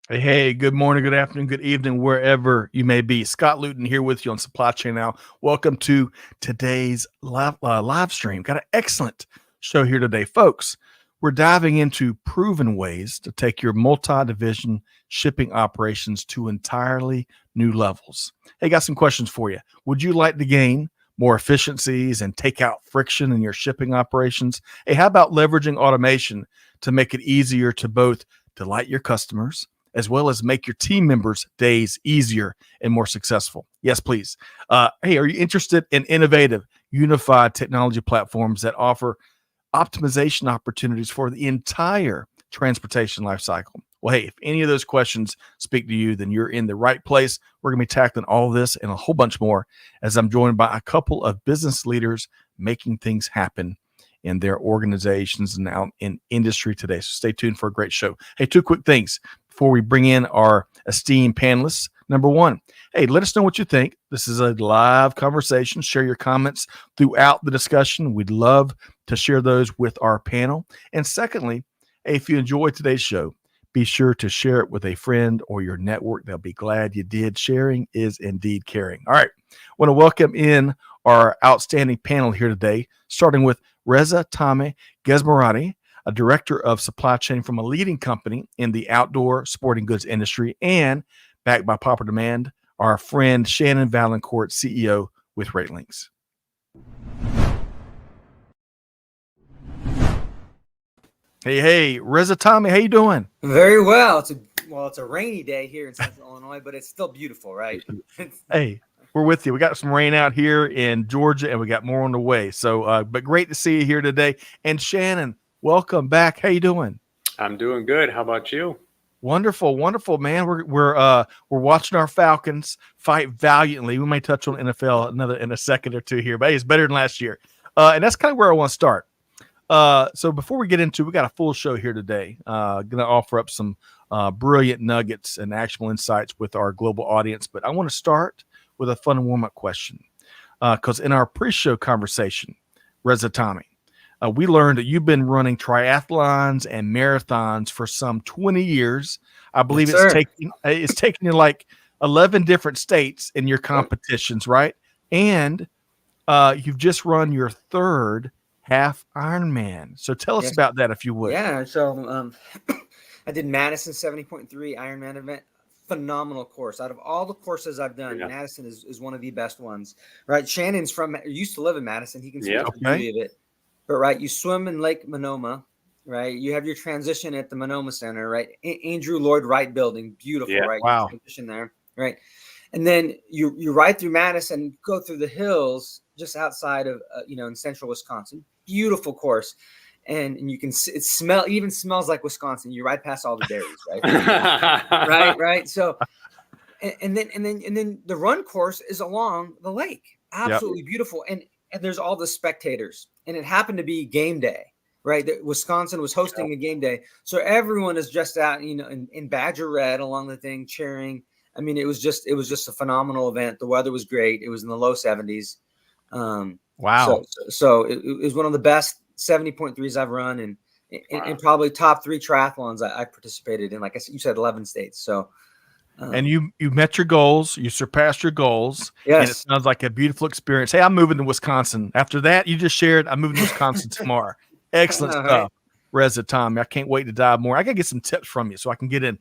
Hey, good morning, good afternoon, good evening, wherever you may be. Scott Luton here with you on Supply Chain Now. Welcome to today's live stream. Got an excellent show here today, folks. We're diving into proven ways to take your multi-division shipping operations to entirely new levels. Hey, got some questions for you. Would you like to gain more efficiencies and take out friction in your shipping operations? Hey, how about leveraging automation to make it easier to both delight your customers as well as make your team members' days easier and more successful? Yes, please. Hey, are you interested in innovative, unified technology platforms that offer optimization opportunities for the entire transportation lifecycle? Well, hey, if any of those questions speak to you, then you're in the right place. We're going to be tackling all of this and a whole bunch more as I'm joined by a couple of business leaders making things happen in their organizations and out in industry today. So stay tuned for a great show. Hey, two quick things before we bring in our esteemed panelists. Number one, hey, let us know what you think. This is a live conversation. Share your comments throughout the discussion. We'd love to share those with our panel. And secondly, hey, if you enjoyed today's show, be sure to share it with a friend or your network. They'll be glad you did. Sharing is indeed caring. All right. I want to welcome in our outstanding panel here today, starting with Reza Moradi, a director of supply chain from a leading company in the outdoor sporting goods industry, and backed by popular demand, our friend Shannon Vaillancourt, CEO with RateLinx. Hey, Reza, how you doing? Very well. It's a rainy day here in Central Illinois, but it's still beautiful, right? Hey, we're with you. We got some rain out here in Georgia, and we got more on the way. So, but great to see you here today. And Shannon, welcome back. How you doing? I'm doing good. How about you? Wonderful, man. We're watching our Falcons fight valiantly. We may touch on NFL in a second or two here, but hey, it's better than last year. And that's kind of where I want to start. So before we get into, we got a full show here today. Going to offer up some brilliant nuggets and actual insights with our global audience. But I want to start with a fun warm-up question, because in our pre-show conversation, Reza, we learned that you've been running triathlons and marathons for some 20 years. I believe Yes, it's taking you like 11 different states in your competitions, right? And you've just run your third half Ironman. So tell us about that, if you would. Yeah. So I did Madison 70.3 Ironman event. Phenomenal course. Out of all the courses I've done, Madison is one of the best ones. Right. Shannon's used to live in Madison. He can speak to the beauty of it. But right, you swim in Lake Monoma. Right. You have your transition at the Monoma Center. Right. Andrew Lloyd Wright building. Beautiful. Right. Wow. Transition there. Right. And then you ride through Madison, go through the hills just outside of in central Wisconsin. Beautiful course, and you can even smells like Wisconsin. You ride past all the dairies, right? right. So, and then the run course is along the lake. Absolutely beautiful, and there's all the spectators, and it happened to be game day. Right, Wisconsin was hosting a game day, so everyone is dressed out, in Badger red along the thing, cheering. I mean, it was just a phenomenal event. The weather was great. It was in the low 70s. Wow. So it was one of the best 70.3s I've run, and probably top 3 triathlons I participated in. Like you said, 11 states. So, and you met your goals. You surpassed your goals. Yes. And it sounds like a beautiful experience. Hey, I'm moving to Wisconsin. After that, you just shared, I'm moving to Wisconsin tomorrow. Excellent stuff. Right. Reza, I can't wait to dive more. I got to get some tips from you so I can get in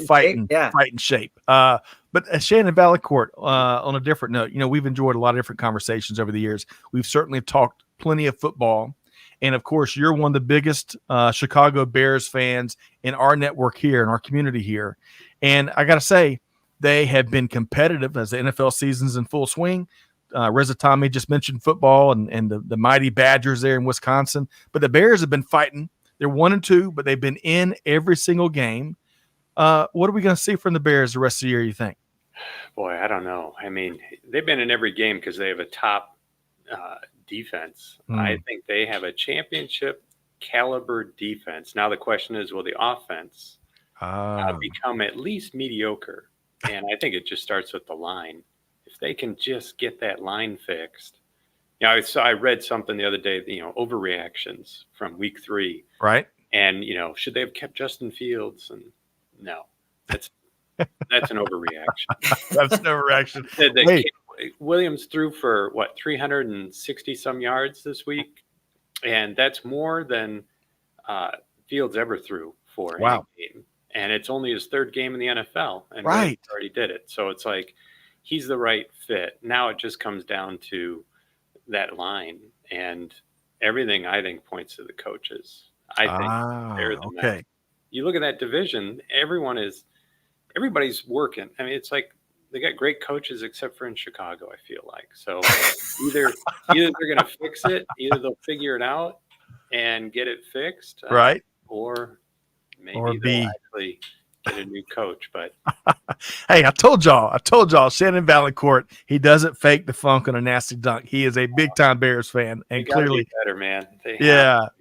fighting shape. But Shannon Vaillancourt, on a different note, we've enjoyed a lot of different conversations over the years. We've certainly talked plenty of football. And of course, you're one of the biggest Chicago Bears fans in our network here, in our community here. And I got to say, they have been competitive as the NFL season's in full swing. Reza just mentioned football and the mighty Badgers there in Wisconsin. But the Bears have been fighting. They're 1-2, but they've been in every single game. What are we going to see from the Bears the rest of the year, you think? Boy, I don't know. I mean, they've been in every game because they have a top defense. I think they have a championship caliber defense. Now the question is, will the offense become at least mediocre? And I think it just starts with the line. If they can just get that line fixed. I read something the other day, overreactions from week 3. Right. And, should they have kept Justin Fields? And no. That's an overreaction. That's no reaction. Hey. Williams threw for 360 some yards this week, and that's more than Fields ever threw for any game. And it's only his third game in the NFL, and Williams already did it. So it's like he's the right fit. Now it just comes down to that line, and everything I think points to the coaches. I think they're the best. You look at that division, everybody's working. I mean, it's like they got great coaches except for in Chicago, I feel like. So either they're going to fix it, either they'll figure it out and get it fixed, or maybe they'll actually get a new coach. But hey, I told y'all, Shannon Vaillancourt, he doesn't fake the funk on a nasty dunk. He is a big time Bears fan, and clearly better, man.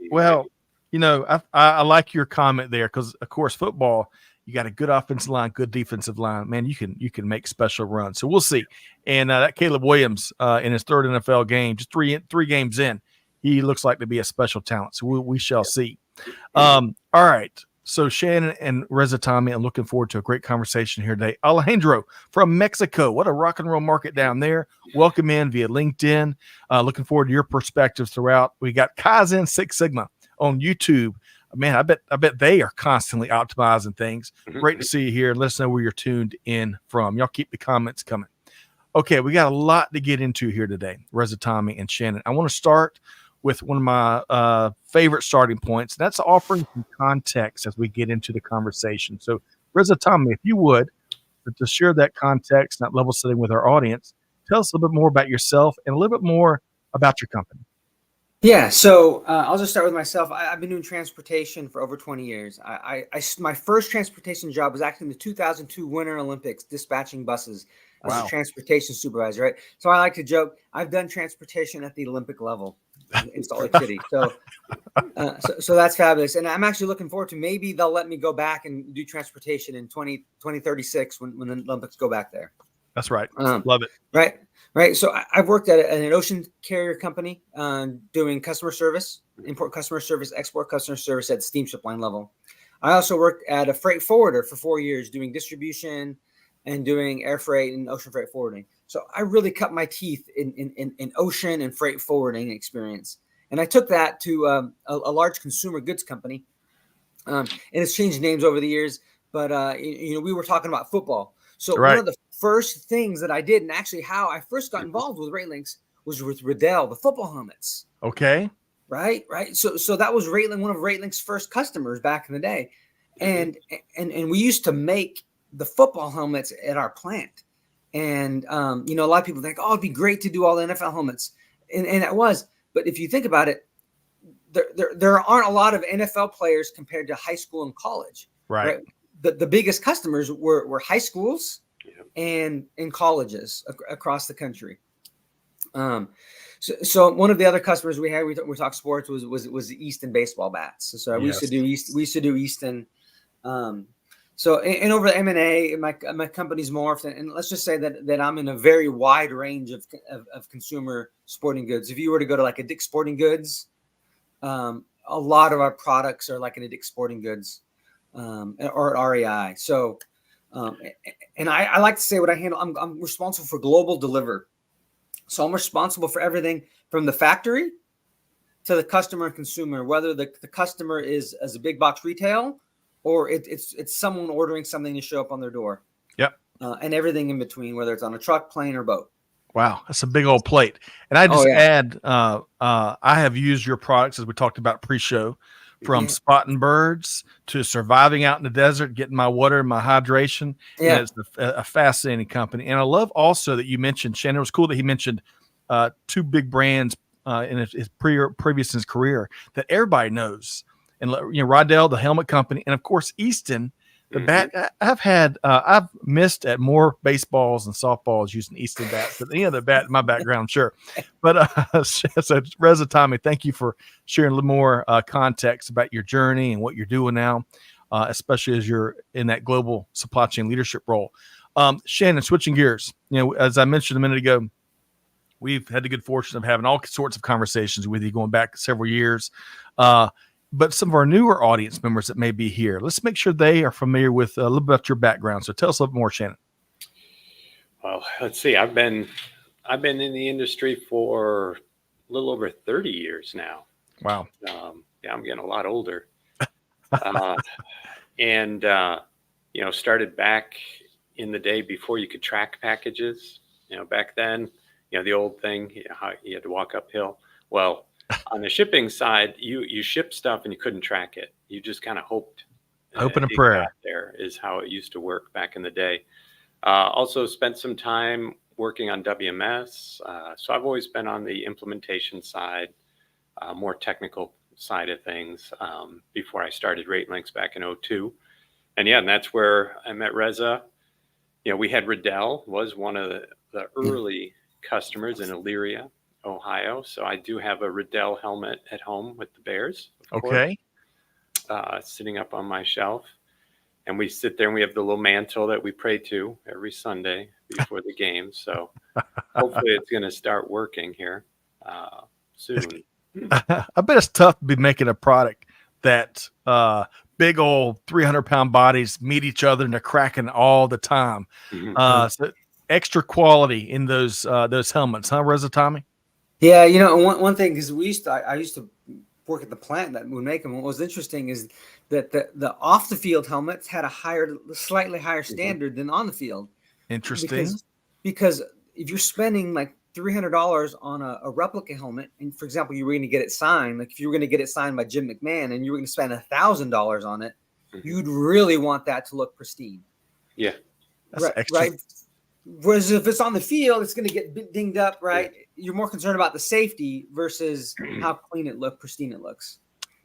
Well, you know, I like your comment there because, of course, football. You got a good offensive line, good defensive line. Man, you can make special runs. So we'll see. And that Caleb Williams in his third NFL game, just three games in, he looks like to be a special talent. So we shall see. All right. So Shannon and Reza Tommy, I'm looking forward to a great conversation here today. Alejandro from Mexico. What a rock and roll market down there. Welcome in via LinkedIn. Looking forward to your perspectives throughout. We got Kaizen Six Sigma on YouTube. Man, I bet they are constantly optimizing things. Great to see you here. Let us know where you're tuned in from. Y'all keep the comments coming. Okay, we got a lot to get into here today, Reza Tommy and Shannon. I want to start with one of my favorite starting points. That's offering some context as we get into the conversation. So, Reza Tommy, if you would, to share that context, that level setting with our audience, tell us a little bit more about yourself and a little bit more about your company. Yeah, so I'll just start with myself. I've been doing transportation for over 20 years. My first transportation job was actually in the 2002 Winter Olympics, dispatching buses as a transportation supervisor, right? So I like to joke, I've done transportation at the Olympic level in Salt Lake City. So that's fabulous. And I'm actually looking forward to maybe they'll let me go back and do transportation in 2036 when the Olympics go back there. That's right. Love it. Right. So I've worked at an ocean carrier company doing customer service, import customer service, export customer service at the steamship line level. I also worked at a freight forwarder for 4 years doing distribution and doing air freight and ocean freight forwarding. So I really cut my teeth in ocean and freight forwarding experience. And I took that to a large consumer goods company. And it's changed names over the years. But, we were talking about football. So one of the first things that I did, and actually how I first got involved with RateLinx, was with Riddell, the football helmets. Okay. Right. So that was RateLinx, one of RateLinx's first customers back in the day, and we used to make the football helmets at our plant, and a lot of people think, oh, it'd be great to do all the NFL helmets, and it was. But if you think about it, there aren't a lot of NFL players compared to high school and college. Right. The biggest customers were high schools and colleges across the country. So one of the other customers we had, we talked sports, was the Easton baseball bats. So we used to do Easton. So over the M&A, my company's morphed, and let's just say that I'm in a very wide range of consumer sporting goods. If you were to go to like a Dick's Sporting Goods, a lot of our products are like in a Dick's Sporting Goods. Or at REI. So, and I like to say what I handle. I'm responsible for global deliver. So I'm responsible for everything from the factory to the customer and consumer, whether the customer is as a big box retail or it's someone ordering something to show up on their door. Yep. And everything in between, whether it's on a truck, plane, or boat. Wow, that's a big old plate. And I just add, I have used your products as we talked about pre-show. From spotting birds to surviving out in the desert, getting my water and my hydration. Yeah. It's a fascinating company. And I love also that you mentioned, Shannon, it was cool that he mentioned two big brands in his previous in his career that everybody knows. And, Riddell, the helmet company, and, of course, Easton, the bat. I've missed at more baseballs and softballs using Easton bats than any other bat in my background, sure. But so Reza Tommy, thank you for sharing a little more context about your journey and what you're doing now, especially as you're in that global supply chain leadership role. Shannon, switching gears, as I mentioned a minute ago, we've had the good fortune of having all sorts of conversations with you going back several years. but some of our newer audience members that may be here, let's make sure they are familiar with a little bit about your background. So tell us a little more, Shannon. Well, let's see. I've been in the industry for a little over 30 years now. Wow. Yeah, I'm getting a lot older. And started back in the day before you could track packages. Back then, the old thing, how you had to walk uphill. Well, on the shipping side, you ship stuff and you couldn't track it. You just kind of hoped. Hope and a prayer. There is how it used to work back in the day. Also spent some time working on WMS. So I've always been on the implementation side, more technical side of things before I started RateLinx back in 2002. And that's where I met Reza. We had Riddell, was one of the early customers in Elyria, Ohio. So I do have a Riddell helmet at home with the Bears. Okay. Sitting up on my shelf. And we sit there and we have the little mantle that we pray to every Sunday before the game. So hopefully it's going to start working here soon. I bet it's tough to be making a product that big old 300-pound bodies meet each other and they're cracking all the time. So extra quality in those helmets, huh, Reza, Tommy? Yeah, one thing, because I used to work at the plant that would make them. What was interesting is that the off the field helmets had a slightly higher standard than on the field. Interesting. Because if you're spending like $300 on a replica helmet, and for example, you were going to get it signed, like if you were going to get it signed by Jim McMahon and you were going to spend $1,000 on it, you'd really want that to look pristine. Yeah. That's right. Whereas if it's on the field, it's going to get dinged up, right? Yeah. You're more concerned about the safety versus how pristine it looks.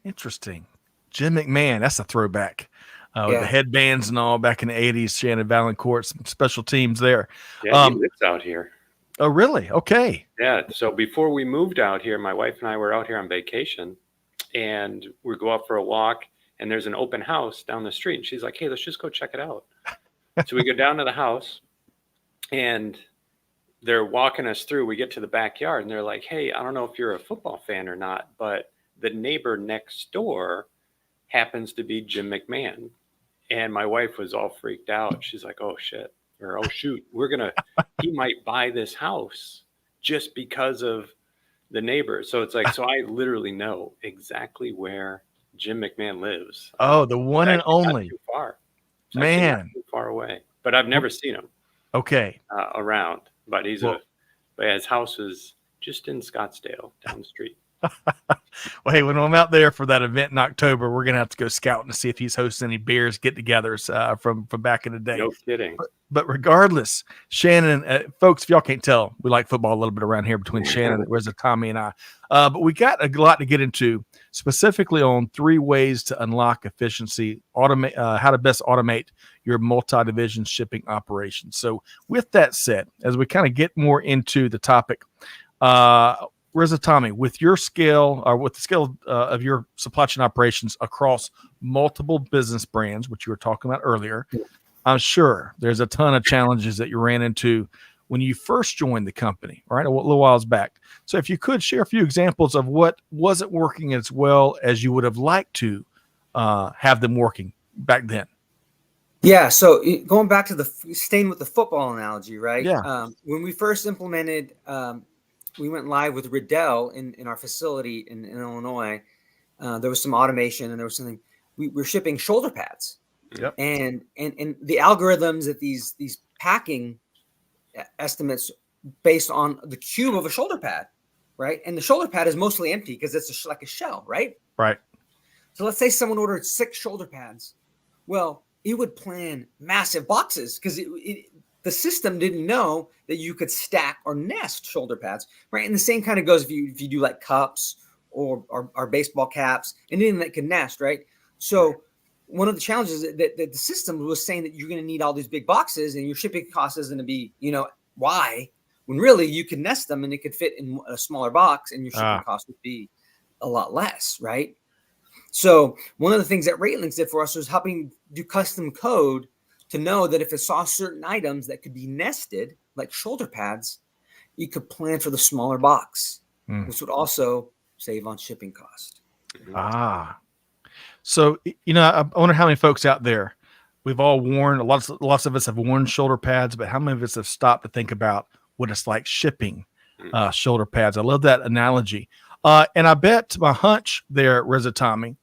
Interesting. Jim McMahon, that's a throwback. With the headbands and all back in the 80s, Shannon, Vaillancourt, some special teams there. Yeah, he lives out here. Oh, really? Okay. Yeah. So before we moved out here, my wife and I were out here on vacation, and we go out for a walk, and there's an open house down the street. And she's like, "Hey, let's just go check it out." So we go down to the house, and they're walking us through. We get to the backyard, and they're like, "Hey, I don't know if you're a football fan or not, but the neighbor next door happens to be Jim McMahon." And my wife was all freaked out. She's like, "Oh, shit." Or, "Oh, shoot, he might buy this house just because of the neighbor." So it's like, so I literally know exactly where Jim McMahon lives. Oh, the one and only. Not too far. Man. Not too far away. But I've never seen him. Okay. Around. But his house is just in Scottsdale down the street. Well, hey, when I'm out there for that event in October, we're gonna have to go scouting to see if he's hosting any Bears get-togethers from back in the day. No kidding. But regardless, Shannon, folks, if y'all can't tell, we like football a little bit around here between Shannon, Reza, Tommy, and I. But we got a lot to get into, specifically on 3 ways to unlock efficiency, automate, how to best automate your multi-division shipping operations. So with that said, as we kind of get more into the topic, Reza, Tommy, with your scale, or with the scale of your supply chain operations across multiple business brands, which you were talking about earlier, I'm sure there's a ton of challenges that you ran into when you first joined the company, right? A little while back. So if you could share a few examples of what wasn't working as well as you would have liked to have them working back then. Yeah. So going back to staying with the football analogy, right? Yeah. When we first implemented, we went live with Riddell in our facility in Illinois. There was some automation and there was something. We were shipping shoulder pads. Yep. And the algorithms that these packing estimates based on the cube of a shoulder pad, right? And the shoulder pad is mostly empty because it's like a shell, right? Right. So let's say someone ordered 6 shoulder pads. Well, it would plan massive boxes because the system didn't know that you could stack or nest shoulder pads, right? And the same kind of goes if you do like cups or baseball caps, anything that can nest, right? So one of the challenges that the system was saying that you're going to need all these big boxes and your shipping cost is going to be, why? When really you can nest them and it could fit in a smaller box and your shipping cost would be a lot less, right? So one of the things that RateLinx did for us was helping do custom code to know that if it saw certain items that could be nested, like shoulder pads, you could plan for the smaller box, which would also save on shipping cost. So, I wonder how many folks out there, we've all worn, lots of us have worn shoulder pads, but how many of us have stopped to think about what it's like shipping shoulder pads? I love that analogy. And I bet my hunch there, Reza Tommy,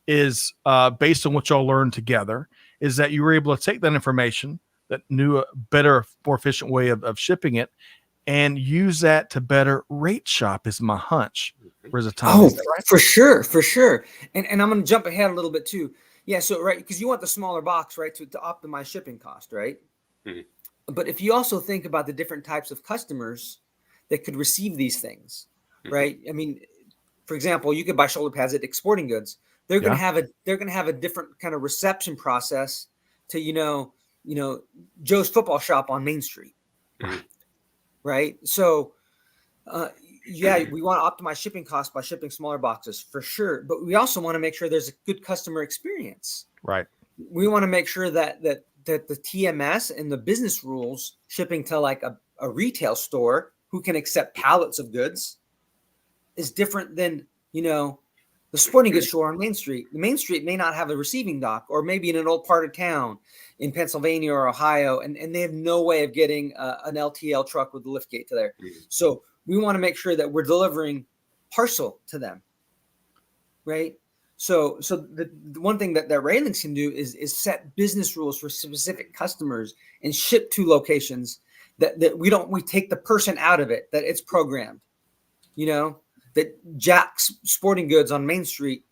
is based on what y'all learned together, is that you were able to take that information, that knew a better, more efficient way of shipping it, and use that to better rate shop, is my hunch. Reza Tommy. Oh, right? For sure. And I'm going to jump ahead a little bit too. Yeah. So, right. Because you want the smaller box, right, to optimize shipping cost, right? Mm-hmm. But if you also think about the different types of customers that could receive these things, right? I mean, for example, you could buy shoulder pads at Exporting Goods. They're going to have a different kind of reception process to, Joe's football shop on Main Street. Mm-hmm. Right. So, we want to optimize shipping costs by shipping smaller boxes for sure. But we also want to make sure there's a good customer experience. Right. We want to make sure that the TMS and the business rules shipping to like a retail store who can accept pallets of goods is different than, the sporting goods store on Main Street. The Main Street may not have a receiving dock, or maybe in an old part of town in Pennsylvania or Ohio, and they have no way of getting an LTL truck with the lift gate to there. Mm-hmm. So we want to make sure that we're delivering parcel to them, right? So the one thing that RateLinx can do is set business rules for specific customers and ship to locations that we take the person out of it, that it's programmed, that Jack's Sporting Goods on Main Street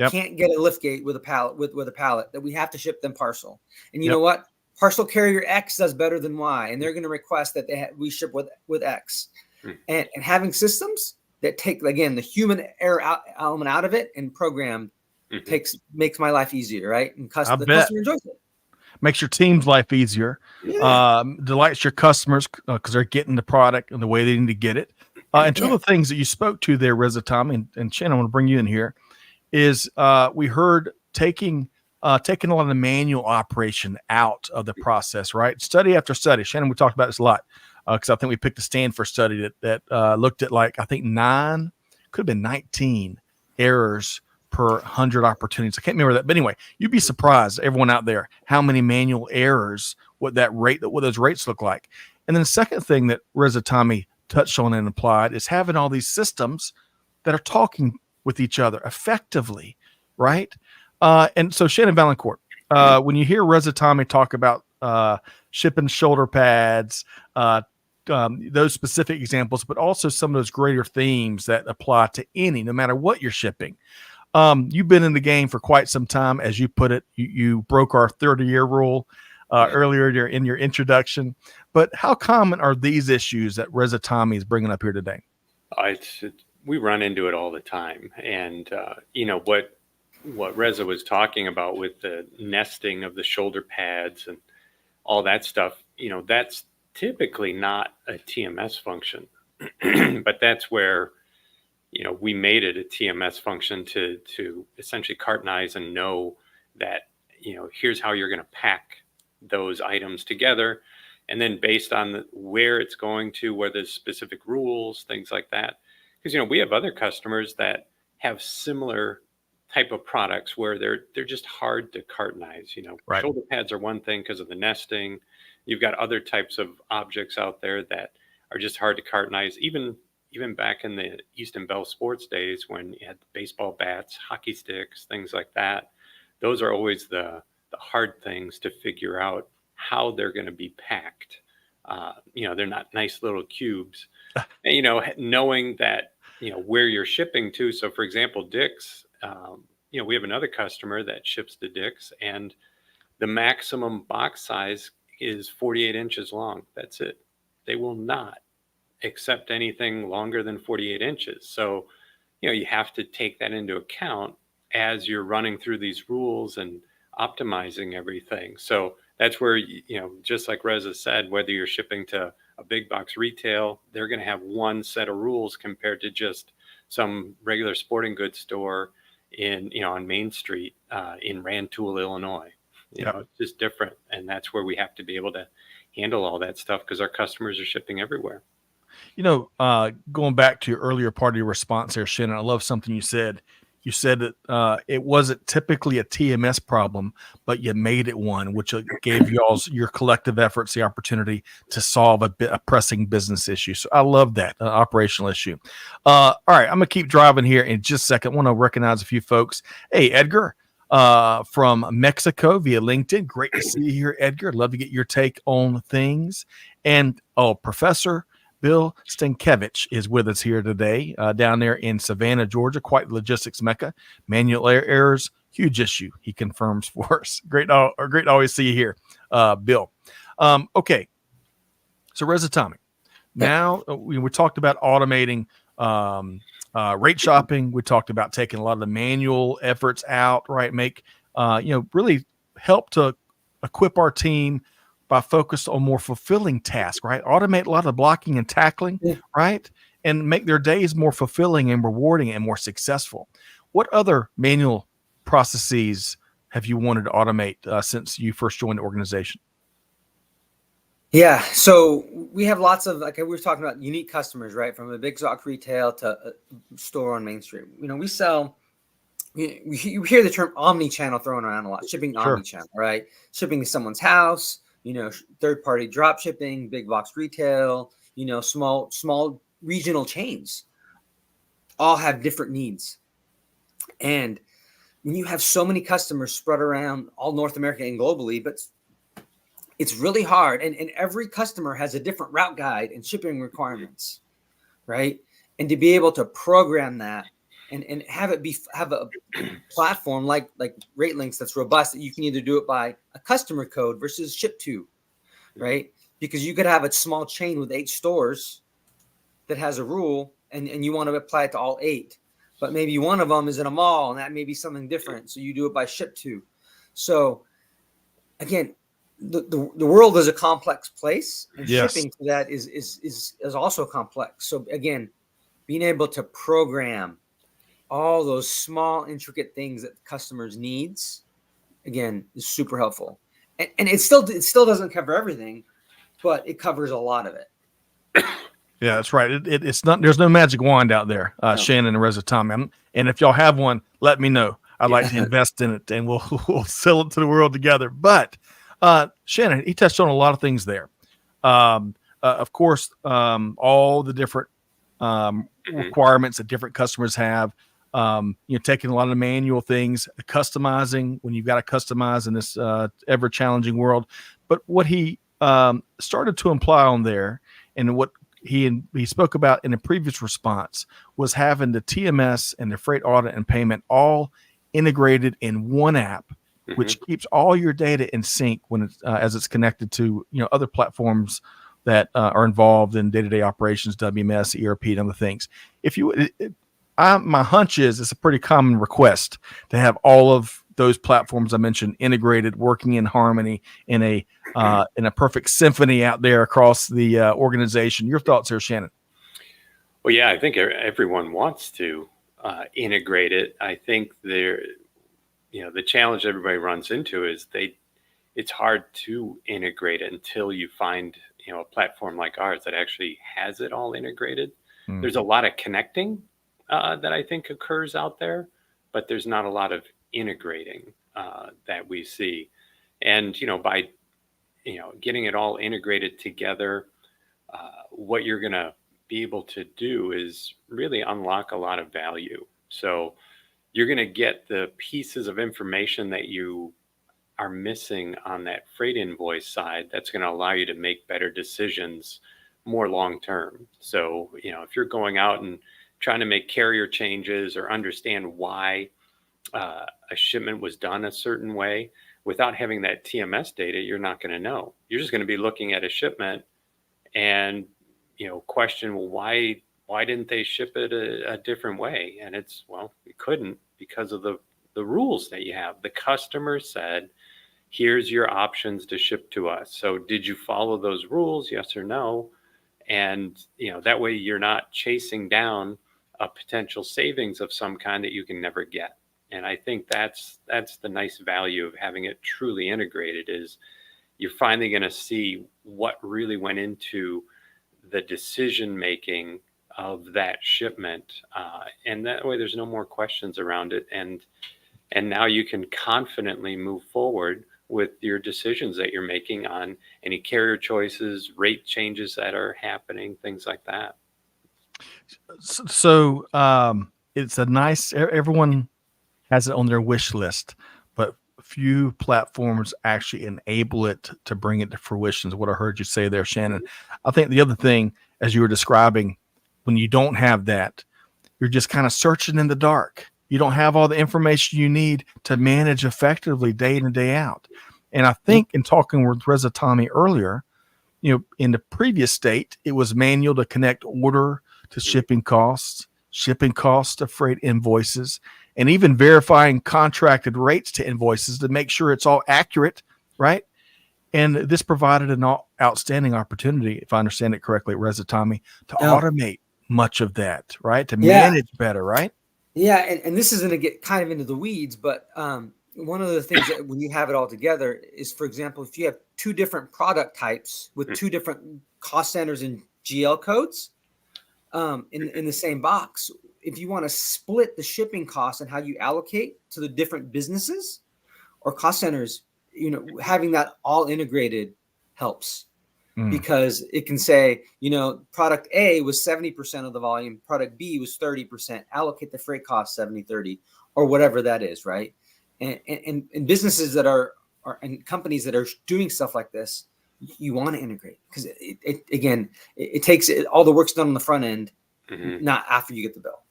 can't get a lift gate with a pallet with a pallet, that we have to ship them parcel. And you know what? Parcel carrier X does better than Y, and they're going to request that we ship with X. And having systems that take, again, the human error element out of it and programmed makes my life easier, right? And the customer enjoys it. Makes your team's life easier. Yeah. Delights your customers because they're getting the product and the way they need to get it. And two of the things that you spoke to there, Reza, Tom, and Shannon, I want to bring you in here, is we heard taking a lot of the manual operation out of the process, right? Study after study. Shannon, we talked about this a lot because I think we picked a Stanford study that looked at, like, I think 9, could have been 19 errors per 100 opportunities. I can't remember that. But anyway, you'd be surprised, everyone out there, how many manual errors, what those rates look like. And then the second thing that Reza Tommy touched on and applied is having all these systems that are talking with each other effectively, right? And so Shannon Vaillancourt, when you hear Reza Tommy talk about shipping shoulder pads, those specific examples, but also some of those greater themes that apply to no matter what you're shipping. You've been in the game for quite some time. As you put it, you broke our 30-year rule earlier in your introduction. But how common are these issues that Reza Tommy is bringing up here today? We run into it all the time. And, what Reza was talking about with the nesting of the shoulder pads and all that stuff, that's typically not a TMS function. But that's where, we made it a TMS function to essentially cartonize and know that, here's how you're going to pack those items together. And then based on where it's going to, where there's specific rules, things like that. Because, we have other customers that have similar type of products where they're just hard to cartonize. Right. Shoulder pads are one thing because of the nesting. You've got other types of objects out there that are just hard to cartonize. Even back in the Easton Bell Sports days when you had baseball bats, hockey sticks, things like that, those are always the hard things to figure out how they're going to be packed. They're not nice little cubes. And, knowing that, where you're shipping to. So, for example, Dick's, we have another customer that ships to Dick's, and the maximum box size is 48 inches long. That's it. They will not accept anything longer than 48 inches. So, you have to take that into account as you're running through these rules and optimizing everything. So that's where, just like Reza said, whether you're shipping to a big box retail, they're going to have one set of rules compared to just some regular sporting goods store on Main Street in Rantoul, Illinois. It's just different. And that's where we have to be able to handle all that stuff because our customers are shipping everywhere. Going back to your earlier part of your response there, Shannon, I love something you said. You said that it wasn't typically a TMS problem, but you made it one, which gave your collective efforts the opportunity to solve a pressing business issue. So I love that operational issue. All right, I'm gonna keep driving here in just a second. I want to recognize a few folks. Hey, Edgar from Mexico via LinkedIn. Great to see you here, Edgar. I'd love to get your take on things. And Professor Bill Stankiewicz is with us here today, down there in Savannah, Georgia. Quite the logistics mecca. Manual errors, huge issue. He confirms for us. Great to always see you here, Bill. Okay, so Reza Tommy. Now we talked about automating rate shopping. We talked about taking a lot of the manual efforts out. Right, make really help to equip our team by focus on more fulfilling tasks, right? Automate a lot of blocking and tackling, right? And make their days more fulfilling and rewarding and more successful. What other manual processes have you wanted to automate since you first joined the organization? Yeah, so we have lots of, like we were talking about, unique customers, right? From a big box retail to a store on Main Street. We sell, you hear the term omni-channel thrown around a lot, shipping omni-channel, right? Shipping to someone's house, third-party drop shipping, big box retail, small regional chains all have different needs. And when you have so many customers spread around all North America and globally, but it's really hard. And every customer has a different route guide and shipping requirements, right? And to be able to program that and have a platform like RateLinx that's robust, that you can either do it by a customer code versus ship to, right? Because you could have a small chain with 8 stores that has a rule and you want to apply it to all 8, but maybe one of them is in a mall and that may be something different. So you do it by ship to. So again, the world is a complex place, and shipping to that is also complex. So again, being able to program all those small, intricate things that customers needs, again, is super helpful. And it still doesn't cover everything, but it covers a lot of it. Yeah, that's right. It's not. There's no magic wand out there, Shannon and Reza Tommy. And if y'all have one, let me know. I'd like to invest in it, and we'll sell it to the world together. But Shannon, he touched on a lot of things there. Of course, all the different requirements that different customers have. Taking a lot of the manual things, customizing when you've got to customize in this ever challenging world. But what he started to imply on there, and what he spoke about in a previous response, was having the TMS and the freight audit and payment all integrated in one app, which keeps all your data in sync when it's as it's connected to other platforms that are involved in day-to-day operations, WMS, ERP, and other things. My hunch is it's a pretty common request to have all of those platforms I mentioned integrated, working in harmony in a perfect symphony out there across the organization. Your thoughts here, Shannon? Well, yeah, I think everyone wants to integrate it. I think the challenge everybody runs into is it's hard to integrate it until you find a platform like ours that actually has it all integrated. There's a lot of connecting that I think occurs out there, but there's not a lot of integrating that we see. And, by, getting it all integrated together, what you're going to be able to do is really unlock a lot of value. So you're going to get the pieces of information that you are missing on that freight invoice side that's going to allow you to make better decisions more long-term. So, if you're going out and trying to make carrier changes or understand why a shipment was done a certain way, without having that TMS data, you're not going to know. You're just going to be looking at a shipment and, question, well, why didn't they ship it a different way? And it's, well, we couldn't because of the rules that you have. The customer said, here's your options to ship to us. So did you follow those rules? Yes or no? And, that way you're not chasing down a potential savings of some kind that you can never get. And I think that's the nice value of having it truly integrated, is you're finally going to see what really went into the decision making of that shipment, and that way there's no more questions around it, and now you can confidently move forward with your decisions that you're making on any carrier choices, rate changes that are happening, things like that. So it's a nice, everyone has it on their wish list, but few platforms actually enable it to bring it to fruition, is what I heard you say there, Shannon. I think the other thing, as you were describing, when you don't have that, you're just kind of searching in the dark. You don't have all the information you need to manage effectively day in and day out. And I think in talking with Reza Tommy earlier, in the previous state, it was manual to connect order to shipping costs to freight invoices, and even verifying contracted rates to invoices to make sure it's all accurate, right? And this provided an outstanding opportunity, if I understand it correctly, Reza Tommy, to automate much of that, right? To manage better, right? Yeah, and this is going to get kind of into the weeds, but one of the things that when you have it all together is, for example, if you have two different product types with two different cost centers and GL codes in the same box, if you want to split the shipping costs and how you allocate to the different businesses or cost centers, having that all integrated helps. Because it can say, product A was 70% of the volume, product B was 30%, allocate the freight cost 70-30, or whatever that is, right? And businesses that are and companies that are doing stuff like this, you want to integrate, because it takes all the work's done on the front end, not after you get the bill.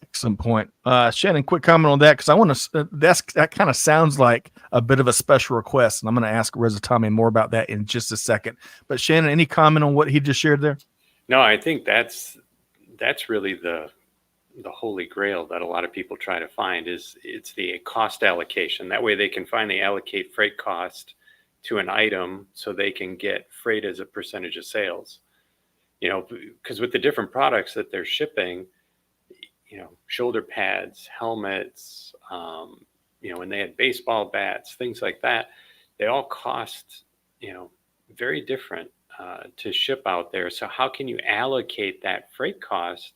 Excellent point. Shannon, quick comment on that, because I want to, that kind of sounds like a bit of a special request, and I'm going to ask Reza Tommy more about that in just a second. But Shannon, any comment on what he just shared there? No, I think that's really the holy grail that a lot of people try to find, is it's the cost allocation. That way they can finally allocate freight cost to an item so they can get freight as a percentage of sales. Because with the different products that they're shipping, shoulder pads, helmets, when they had baseball bats, things like that, they all cost, very different to ship out there. So how can you allocate that freight cost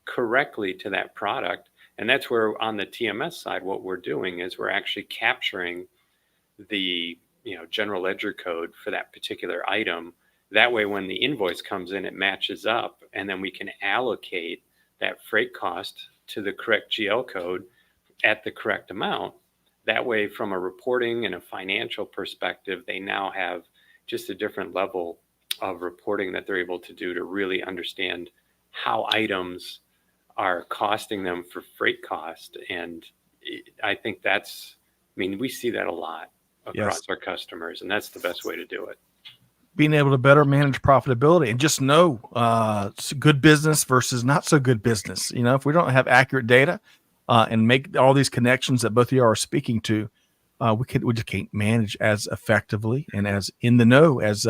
correctly to that product? And that's where on the TMS side, what we're doing is we're actually capturing the, general ledger code for that particular item. That way, when the invoice comes in, it matches up, and then we can allocate that freight cost to the correct GL code at the correct amount. That way, from a reporting and a financial perspective, they now have just a different level of reporting that they're able to do to really understand how items are costing them for freight cost. And I think we see that a lot across our customers, and that's the best way to do it. Being able to better manage profitability and just know good business versus not so good business. If we don't have accurate data and make all these connections that both of you are speaking to, we just can't manage as effectively and as in the know as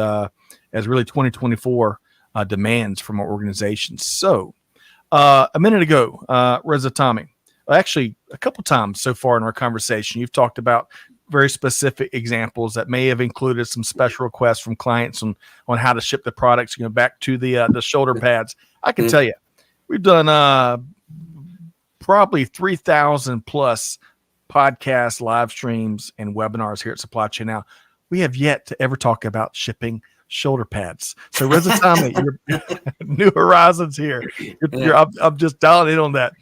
really 2024 demands from our organizations. So a minute ago, Reza Tommy, actually a couple times so far in our conversation, you've talked about very specific examples that may have included some special requests from clients on how to ship the products, back to the shoulder pads. I can tell you, we've done probably 3,000 plus podcasts, live streams, and webinars here at Supply Chain Now. We have yet to ever talk about shipping shoulder pads. So Reza Tommy, your new horizons here. I'm just dialing in on that.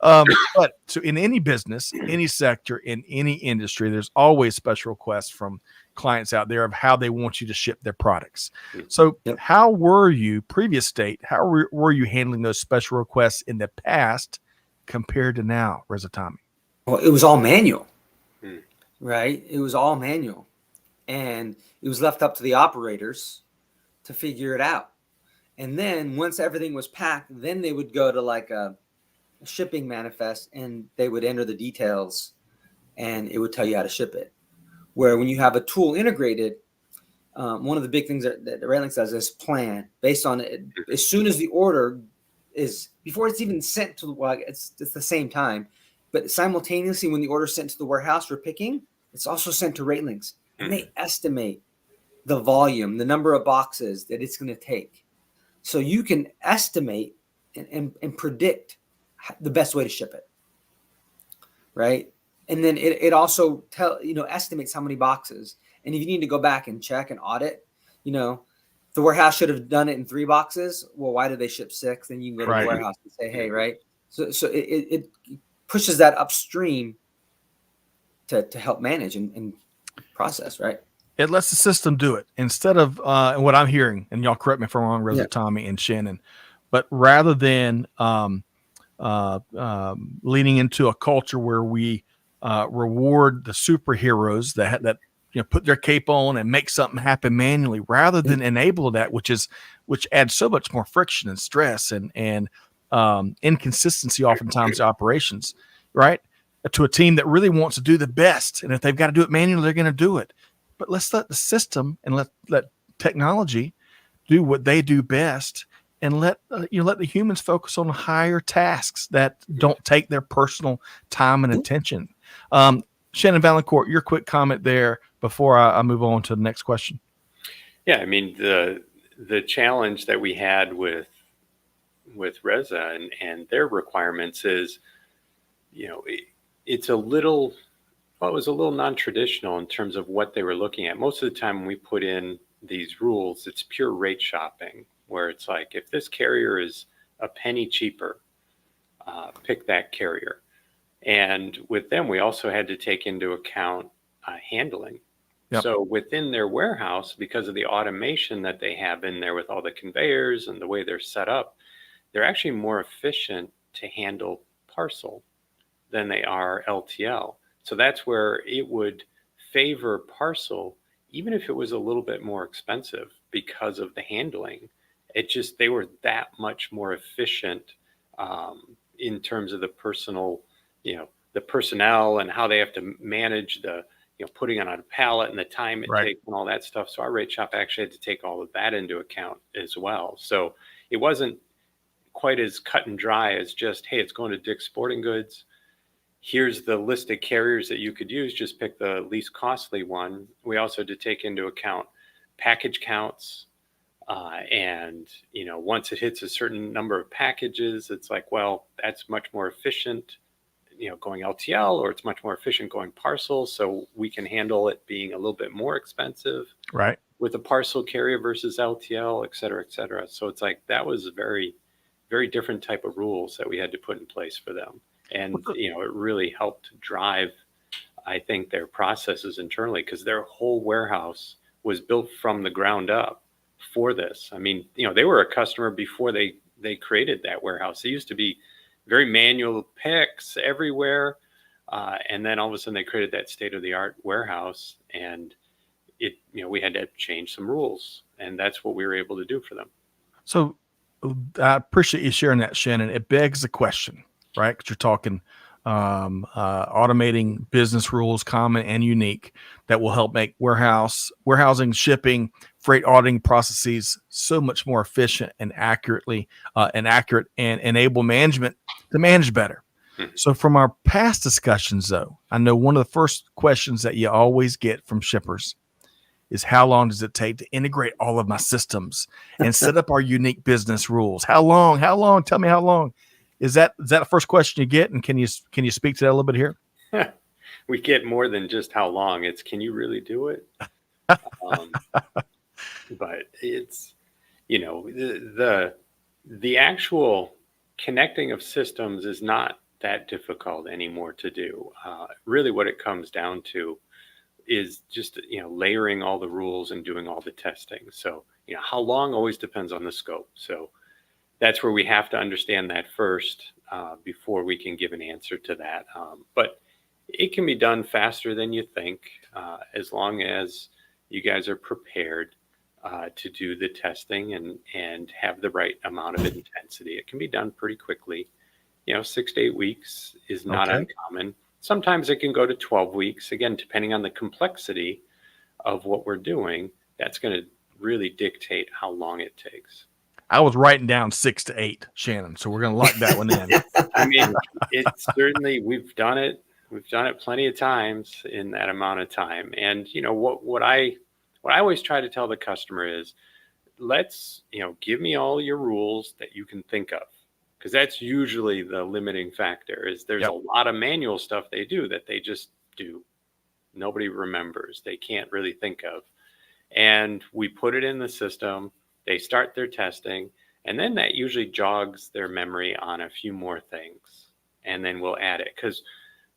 But so in any business, any sector, in any industry, there's always special requests from clients out there of how they want you to ship their products. So how were you, previous state, how were you handling those special requests in the past compared to now, Reza Tommy? Well, it was all manual, right? It was all manual. And it was left up to the operators to figure it out. And then once everything was packed, then they would go to like a shipping manifest and they would enter the details and it would tell you how to ship it. Where when you have a tool integrated, one of the big things that RateLinx does is plan based on it. As soon as the order is, before it's even sent to it's the same time, but simultaneously when the order is sent to the warehouse for picking, it's also sent to RateLinx. And they estimate the volume, the number of boxes that it's going to take. So you can estimate and predict the best way to ship it, right? And then it also estimates how many boxes. And if you need to go back and check and audit, the warehouse should have done it in 3 boxes. Well, why did they ship 6? Then you can go to the warehouse and say, hey, right? So it pushes that upstream to help manage and process, right? It lets the system do it instead of and what I'm hearing, and y'all correct me if I'm wrong, Reza, Tommy, and Shannon, but rather than leaning into a culture where we reward the superheroes that put their cape on and make something happen manually, rather than enable that, which adds so much more friction and stress and inconsistency oftentimes to operations, right? To a team that really wants to do the best, and if they've got to do it manually, they're going to do it. But let's let the system and let technology do what they do best, and let the humans focus on higher tasks that don't take their personal time and attention. Shannon Vaillancourt, your quick comment there before I move on to the next question. Yeah, I mean the challenge that we had with Reza and their requirements is, it's a little. Well, it was a little non-traditional in terms of what they were looking at. Most of the time when we put in these rules, it's pure rate shopping, where it's like, if this carrier is a penny cheaper, pick that carrier. And with them, we also had to take into account handling. Yep. So within their warehouse, because of the automation that they have in there with all the conveyors and the way they're set up, they're actually more efficient to handle parcel than they are LTL. So that's where it would favor parcel, even if it was a little bit more expensive because of the handling. They were that much more efficient in terms of the the personnel and how they have to manage the, putting it on a pallet and the time it takes and all that stuff. So our rate shop actually had to take all of that into account as well. So it wasn't quite as cut and dry as just, hey, it's going to Dick's Sporting Goods. Here's the list of carriers that you could use. Just pick the least costly one. We also had to take into account package counts. And, once it hits a certain number of packages, it's like, well, that's much more efficient, going LTL, or it's much more efficient going parcel. So we can handle it being a little bit more expensive with a parcel carrier versus LTL, et cetera, et cetera. So it's like, that was a very, very different type of rules that we had to put in place for them. And, it really helped drive, I think, their processes internally, because their whole warehouse was built from the ground up for this. I mean, they were a customer before they created that warehouse. It used to be very manual picks everywhere. And then all of a sudden they created that state-of-the-art warehouse, and we had to change some rules, and that's what we were able to do for them. So I appreciate you sharing that, Shannon. It begs the question, right? Because you're talking automating business rules, common and unique, that will help make warehousing, shipping, freight auditing processes so much more efficient and accurate, and enable management to manage better. So from our past discussions, though, I know one of the first questions that you always get from shippers is, how long does it take to integrate all of my systems and set up our unique business rules? How long? Tell me how long. Is that the first question you get? And can you speak to that a little bit here? We get more than just how long. It's, can you really do it? But it's, the actual connecting of systems is not that difficult anymore to do. Really what it comes down to is just, layering all the rules and doing all the testing. So, how long always depends on the scope. So that's where we have to understand that first before we can give an answer to that. But it can be done faster than you think, as long as you guys are prepared to do the testing and have the right amount of intensity. It can be done pretty quickly. 6 to 8 weeks is not uncommon. Sometimes it can go to 12 weeks. Again, depending on the complexity of what we're doing, that's going to really dictate how long it takes. I was writing down 6 to 8, Shannon. So we're going to lock that one in. I mean, it's certainly, we've done it plenty of times in that amount of time. And what I always try to tell the customer is, let's, give me all your rules that you can think of. Because that's usually the limiting factor is there's a lot of manual stuff they do that they just do. Nobody remembers. They can't really think of. And we put it in the system. They start their testing. And then that usually jogs their memory on a few more things. And then we'll add it. Because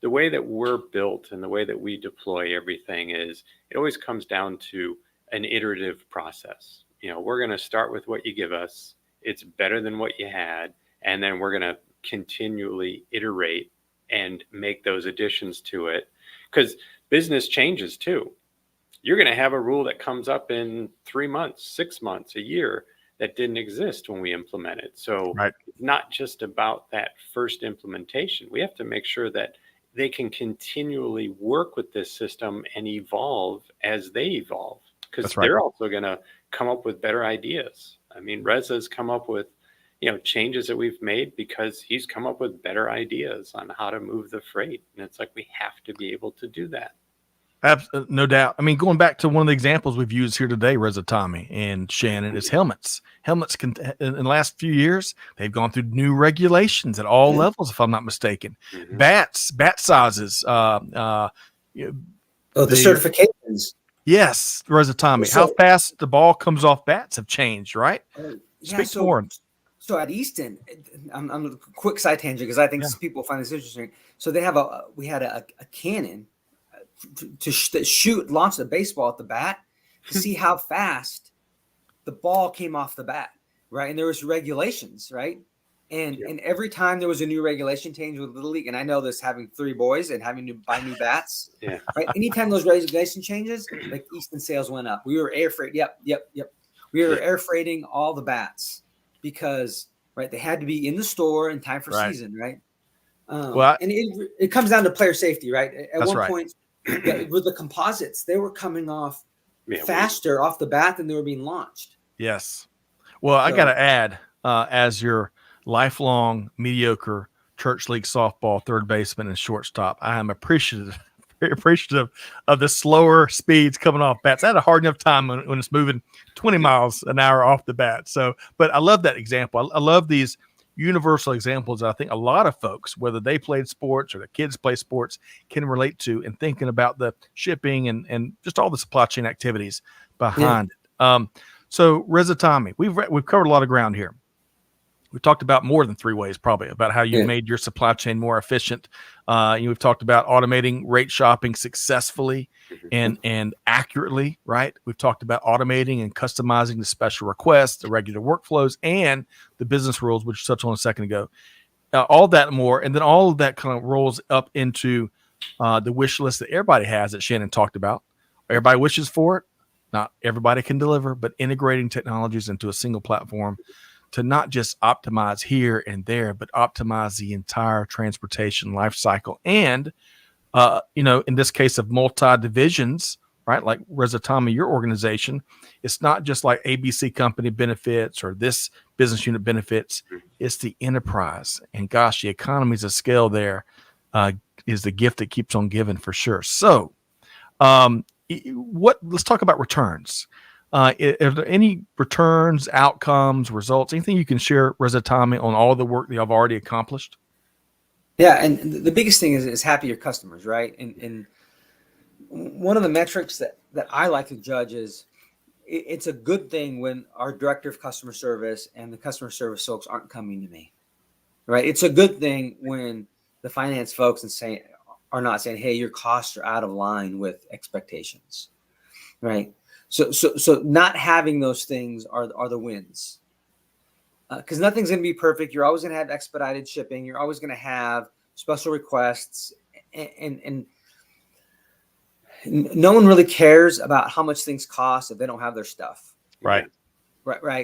the way that we're built and the way that we deploy everything is it always comes down to an iterative process. We're going to start with what you give us. It's better than what you had. And then we're going to continually iterate and make those additions to it because business changes too. You're going to have a rule that comes up in 3 months, 6 months, a year that didn't exist when we implemented. So It's not just about that first implementation. We have to make sure that they can continually work with this system and evolve as they evolve because they're also going to come up with better ideas. I mean, Reza's come up with changes that we've made because he's come up with better ideas on how to move the freight. And it's like, we have to be able to do that. No doubt. I mean, going back to one of the examples we've used here today, Reza, Tommy, and Shannon, is helmets. Helmets can, in the last few years, they've gone through new regulations at all levels, if I'm not mistaken. Bat sizes. The certifications. Yes, Reza, Tommy. How fast the ball comes off bats have changed, right? Speak more. So at Easton, I'm a quick side tangent because I think people find this interesting. So we had a cannon to launch the baseball at the bat to see how fast the ball came off the bat, right? And there was regulations, right? And every time there was a new regulation change with Little League, and I know this having 3 boys and having to buy new bats, right? Anytime those regulation changes, like Easton sales went up. We were air freight. Yep. We were air freighting all the bats. Because they had to be in the store in time for season, right? And it comes down to player safety, right? At one point, with the composites, they were coming off faster off the bat than they were being launched. Yes. Well, I got to add, as your lifelong mediocre church league softball third baseman and shortstop, I am very appreciative of the slower speeds coming off bats. I had a hard enough time when it's moving 20 miles an hour off the bat. So, but I love that example. I love these universal examples. I think a lot of folks, whether they played sports or their kids play sports, can relate to in thinking about the shipping and just all the supply chain activities behind it. So Reza, Tommy, we've covered a lot of ground here. We talked about more than 3 ways, probably, about how you made your supply chain more efficient. We've talked about automating rate shopping successfully and accurately, right? We've talked about automating and customizing the special requests, the regular workflows, and the business rules, which you touched on a second ago. All that and more, and then all of that kind of rolls up into the wish list that everybody has that Shannon talked about. Everybody wishes for it. Not everybody can deliver, but integrating technologies into a single platform to not just optimize here and there, but optimize the entire transportation life cycle. And, in this case of multi-divisions, right? Like Reza, Tommy, your organization, it's not just like ABC company benefits or this business unit benefits. It's the enterprise. And gosh, the economies of scale there is the gift that keeps on giving for sure. So let's talk about returns. Are there any returns, outcomes, results, anything you can share, Reza, Tommy, on all the work that you've already accomplished? Yeah, and the biggest thing is happier customers, right? And one of the metrics that I like to judge is it's a good thing when our director of customer service and the customer service folks aren't coming to me, right? It's a good thing when the finance folks are not saying, hey, your costs are out of line with expectations, right? So not having those things are the wins, because nothing's going to be perfect. You're always going to have expedited shipping. You're always going to have special requests, and no one really cares about how much things cost if they don't have their stuff. Right.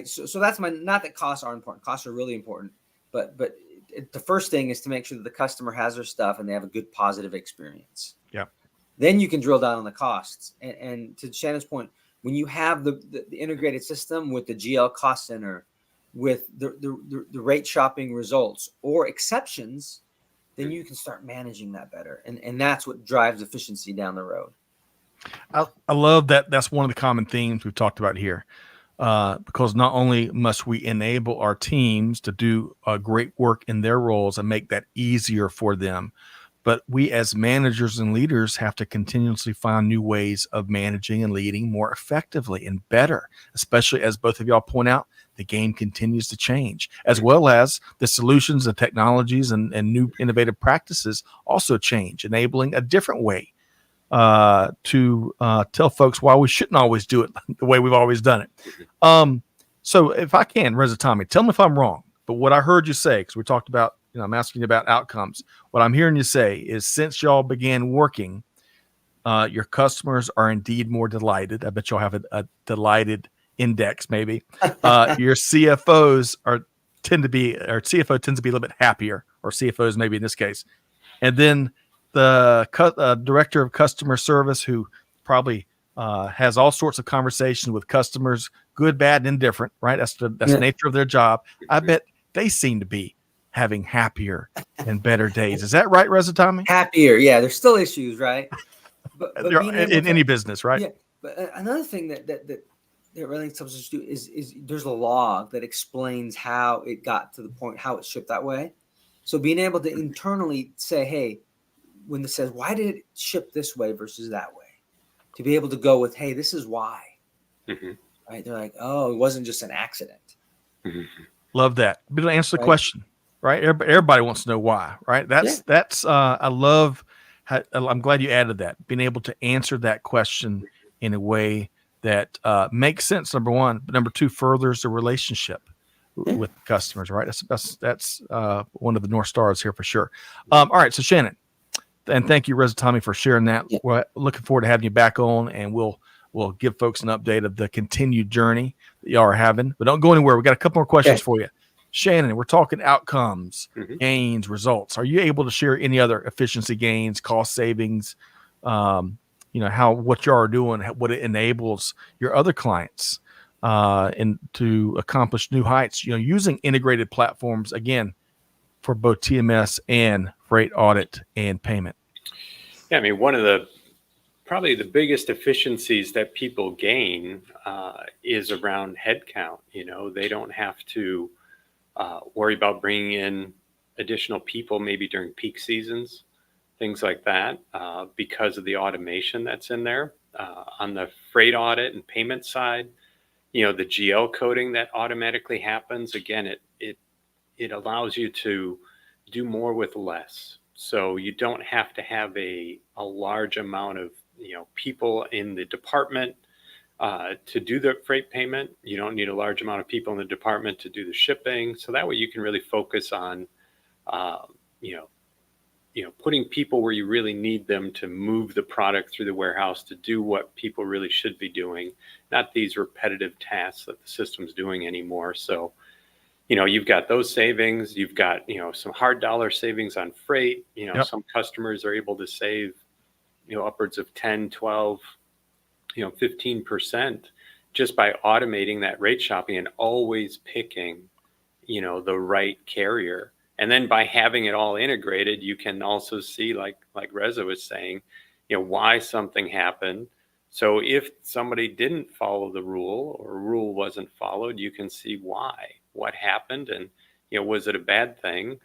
So that's not that costs are important. Costs are really important, but the first thing is to make sure that the customer has their stuff and they have a good positive experience. Yeah. Then you can drill down on the costs, and to Shannon's point, when you have the integrated system with the GL cost center, with the rate shopping results or exceptions, then you can start managing that better. And that's what drives efficiency down the road. I love that. That's one of the common themes we've talked about here. because not only must we enable our teams to do great work in their roles and make that easier for them, but we as managers and leaders have to continuously find new ways of managing and leading more effectively and better, especially as both of y'all point out, the game continues to change, as well as the solutions, the technologies, and new innovative practices also change, enabling a different way to tell folks why we shouldn't always do it the way we've always done it. So if I can, Reza, Tommy, tell me if I'm wrong, but what I heard you say, because we talked about, I'm asking you about outcomes. What I'm hearing you say is since y'all began working, your customers are indeed more delighted. I bet y'all have a delighted index, maybe. Your CFO tends to be a little bit happier, or CFOs maybe in this case. And then the director of customer service, who probably has all sorts of conversations with customers, good, bad, and indifferent, right? That's the nature of their job. I bet they seem to be having happier and better days. Is that right, Reza, Tommy? Happier, yeah. There's still issues, right? But in any business, right? Yeah. But another thing that RateLinx helps us do is there's a log that explains how it got to the point, how it shipped that way. So being able to internally say, hey, when it says, why did it ship this way versus that way? To be able to go with, hey, this is why. Mm-hmm. Right? They're like, oh, it wasn't just an accident. Mm-hmm. Love that. Be able to answer the question, right? Everybody wants to know why, right? That's I love how, I'm glad you added that. Being able to answer that question in a way that makes sense, number one, but number two, furthers the relationship with customers, right? That's one of the North Stars here for sure. All right, so Shannon, and thank you, Reza, Tommy, for sharing that. Yeah. We're looking forward to having you back on, and we'll give folks an update of the continued journey that y'all are having. But don't go anywhere. We got a couple more questions for you. Shannon, we're talking outcomes, gains, results. Are you able to share any other efficiency gains, cost savings, what y'all are doing, what it enables your other clients and to accomplish new heights, using integrated platforms, again, for both TMS and freight audit and payment? Yeah, I mean, one of probably the biggest efficiencies that people gain is around headcount. They don't have to worry about bringing in additional people, maybe during peak seasons, things like that, because of the automation that's in there. On the freight audit and payment side, the GL coding that automatically happens, again, it allows you to do more with less. So you don't have to have a large amount of people in the department to do the freight payment. You don't need a large amount of people in the department to do the shipping. So that way you can really focus on, putting people where you really need them to move the product through the warehouse to do what people really should be doing, not these repetitive tasks that the system's doing anymore. So, you've got those savings, you've got, some hard dollar savings on freight. Some customers are able to save, upwards of 10, 12, 15% just by automating that rate shopping and always picking, the right carrier. And then by having it all integrated, you can also see, like Reza was saying, why something happened. So if somebody didn't follow the rule or a rule wasn't followed, you can see why, what happened, and was it a bad thing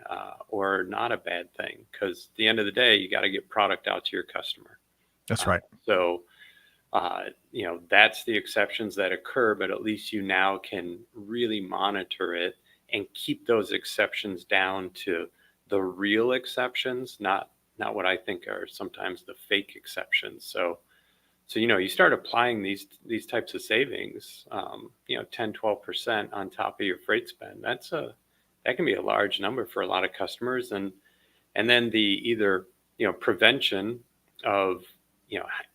or not a bad thing? Because at the end of the day, you got to get product out to your customer. That's right. So that's the exceptions that occur, but at least you now can really monitor it and keep those exceptions down to the real exceptions, not what I think are sometimes the fake exceptions. So you start applying these types of savings, 10, 12% on top of your freight spend. That can be a large number for a lot of customers. And then the either, prevention of,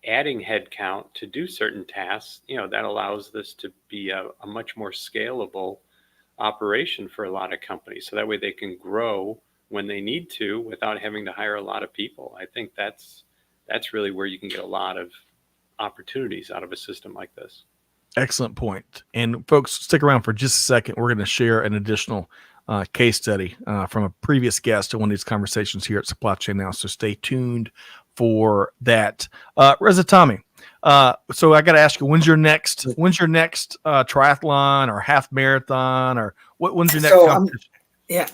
adding headcount to do certain tasks, that allows this to be a much more scalable operation for a lot of companies. So that way they can grow when they need to without having to hire a lot of people. I think that's really where you can get a lot of opportunities out of a system like this. Excellent point. And folks, stick around for just a second. We're going to share an additional case study from a previous guest in one of these conversations here at Supply Chain Now. So stay tuned for that. Reza, Tommy, So I got to ask you, when's your next triathlon or half marathon, or when's your next competition?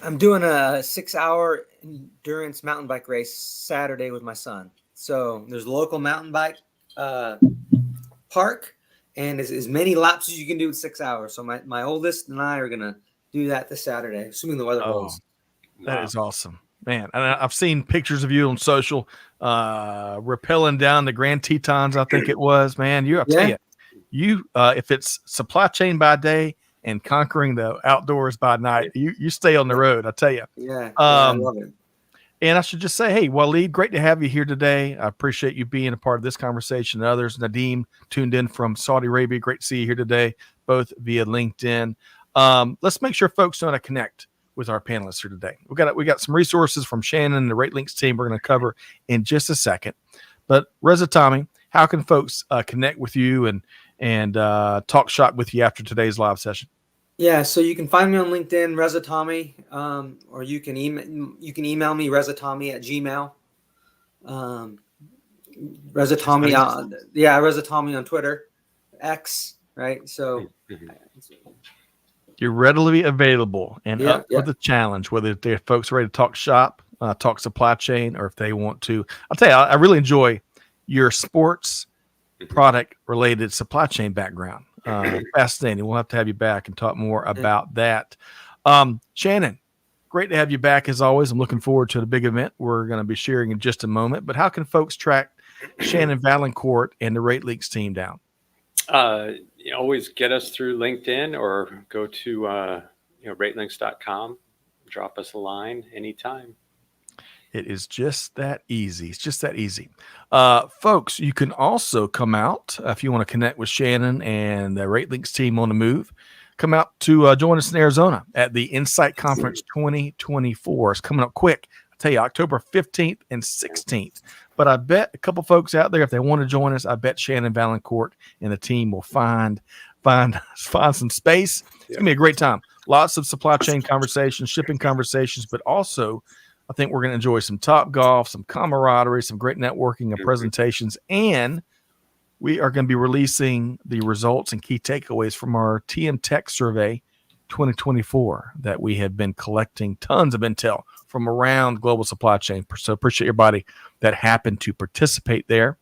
I'm doing a 6-hour endurance mountain bike race Saturday with my son. So there's a local mountain bike park, and as many laps as you can do in 6 hours. So my oldest and I are gonna do that this Saturday, assuming the weather holds. That is awesome, man. And I've seen pictures of you on social, rappelling down the Grand Tetons, I think it was. Man, I'll tell you, if it's supply chain by day and conquering the outdoors by night, you stay on the road, I tell you. I love it. And I should just say, hey, Waleed, great to have you here today. I appreciate you being a part of this conversation and others. Nadeem tuned in from Saudi Arabia. Great to see you here today, both via LinkedIn. Let's make sure folks know how to connect with our panelists here today. We got some resources from Shannon and the RateLinx team we're going to cover in just a second. But Reza, Tommy, how can folks connect with you and talk shop with you after today's live session? Yeah, so you can find me on LinkedIn, Reza Tommy, or you can email me, RezaTommy@gmail. Reza Tommy, Reza Tommy on Twitter, X, right? So you're readily available and up for the challenge, whether they're folks ready to talk shop, talk supply chain, or if they want to. I'll tell you, I really enjoy your sports product related supply chain background. Fascinating. We'll have to have you back and talk more about that. Shannon, great to have you back as always. I'm looking forward to the big event we're going to be sharing in just a moment. But how can folks track Shannon Vaillancourt and the RateLinx team down? You always get us through LinkedIn or go to RateLinx.com. Drop us a line anytime. It is just that easy. It's just that easy. Folks, you can also come out if you want to connect with Shannon and the RateLinx team on the move. Come out to join us in Arizona at the Insight Conference 2024. It's coming up quick. I'll tell you, October 15th and 16th. But I bet a couple folks out there, if they want to join us, I bet Shannon Vaillancourt and the team will find some space. It's going to be a great time. Lots of supply chain conversations, shipping conversations, but also I think we're going to enjoy some Top Golf, some camaraderie, some great networking and presentations. And we are going to be releasing the results and key takeaways from our TM Tech Survey 2024 that we have been collecting tons of intel from around global supply chain. So appreciate everybody that happened to participate there.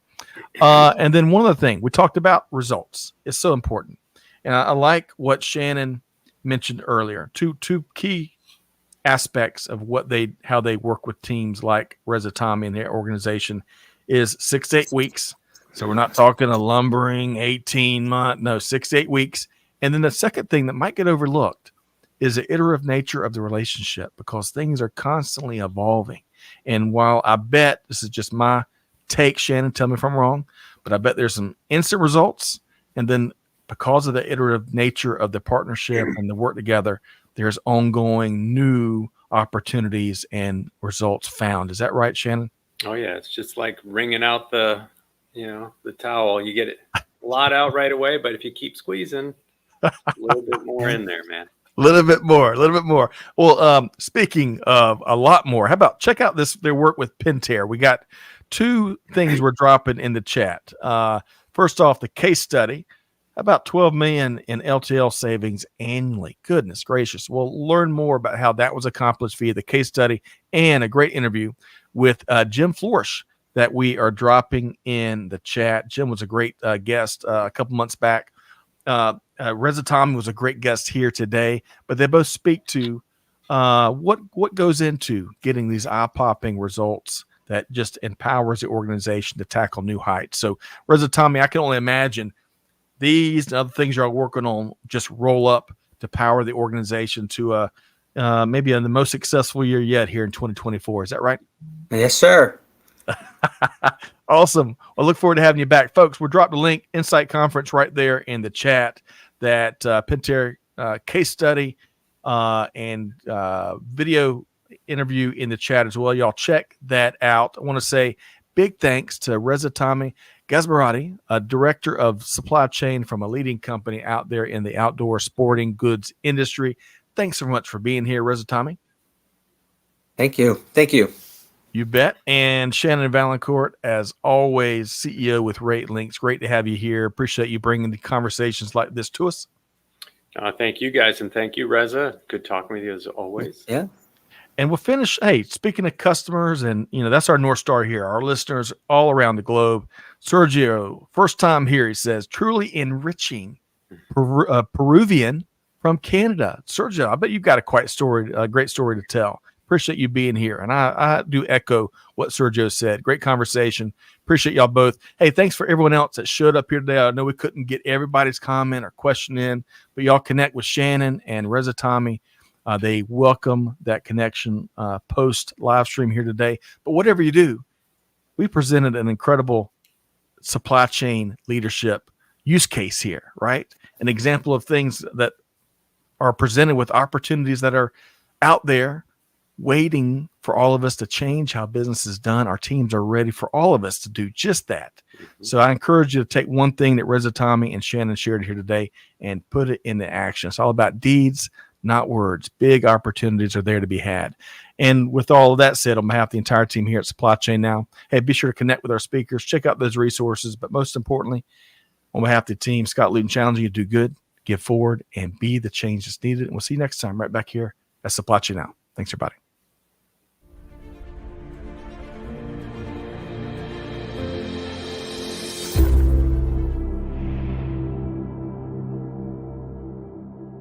And then one other thing, we talked about results. It's so important. And I like what Shannon mentioned earlier. Two key aspects of how they work with teams like Reza Tommy and their organization is 6 to 8 weeks. So we're not talking a lumbering 18-month, no, 6 to 8 weeks. And then the second thing that might get overlooked is the iterative nature of the relationship, because things are constantly evolving. And while I bet, this is just my take, Shannon, tell me if I'm wrong, but I bet there's some instant results. And then because of the iterative nature of the partnership and the work together, there's ongoing new opportunities and results found. Is that right, Shannon? Oh, yeah. It's just like wringing out the towel. You get a lot out right away, but if you keep squeezing, a little bit more in there, man. A little bit more. Well, speaking of a lot more, how about check out their work with Pentair. We got 2 things we're dropping in the chat. First off, the case study, about $12 million in LTL savings annually. Goodness gracious. We'll learn more about how that was accomplished via the case study and a great interview with Jim Flourish that we are dropping in the chat. Jim was a great guest a couple months back. Reza Tommy was a great guest here today, but they both speak to what goes into getting these eye-popping results that just empowers the organization to tackle new heights. So Reza Tommy, I can only imagine these and other things you're working on just roll up to power the organization to maybe the most successful year yet here in 2024. Is that right? Yes, sir. Awesome. I look forward to having you back. Folks, we'll drop the link, Insight Conference, right there in the chat, that Pentair case study and video interview in the chat as well. Y'all check that out. I want to say big thanks to Reza Tommy, Moradi, a director of supply chain from a leading company out there in the outdoor sporting goods industry. Thanks so much for being here, Reza Tommy. Thank you. You bet. And Shannon Vaillancourt, as always, CEO with RateLinx. Great to have you here. Appreciate you bringing the conversations like this to us. Thank you guys, and thank you, Reza. Good talking with you as always. Yeah. And we'll finish. Hey, speaking of customers, and that's our North Star here. Our listeners all around the globe. Sergio, first time here, he says, truly enriching. Peruvian from Canada. Sergio, I bet you've got a great story to tell. Appreciate you being here. And I do echo what Sergio said. Great conversation. Appreciate y'all both. Hey, thanks for everyone else that showed up here today. I know we couldn't get everybody's comment or question in, but y'all connect with Shannon and Reza Tommy. They welcome that connection post live stream here today. But whatever you do, we presented an incredible supply chain leadership use case here, right? An example of things that are presented with opportunities that are out there waiting for all of us to change how business is done. Our teams are ready for all of us to do just that. So I encourage you to take one thing that Reza Tommy and Shannon shared here today and put it into action. It's all about deeds, not words. Big opportunities are there to be had. And with all of that said, on behalf of the entire team here at Supply Chain Now, hey, be sure to connect with our speakers, check out those resources, but most importantly, on behalf of the team, Scott Luton challenging you to do good, give forward, and be the change that's needed. And we'll see you next time right back here at Supply Chain Now. Thanks, everybody.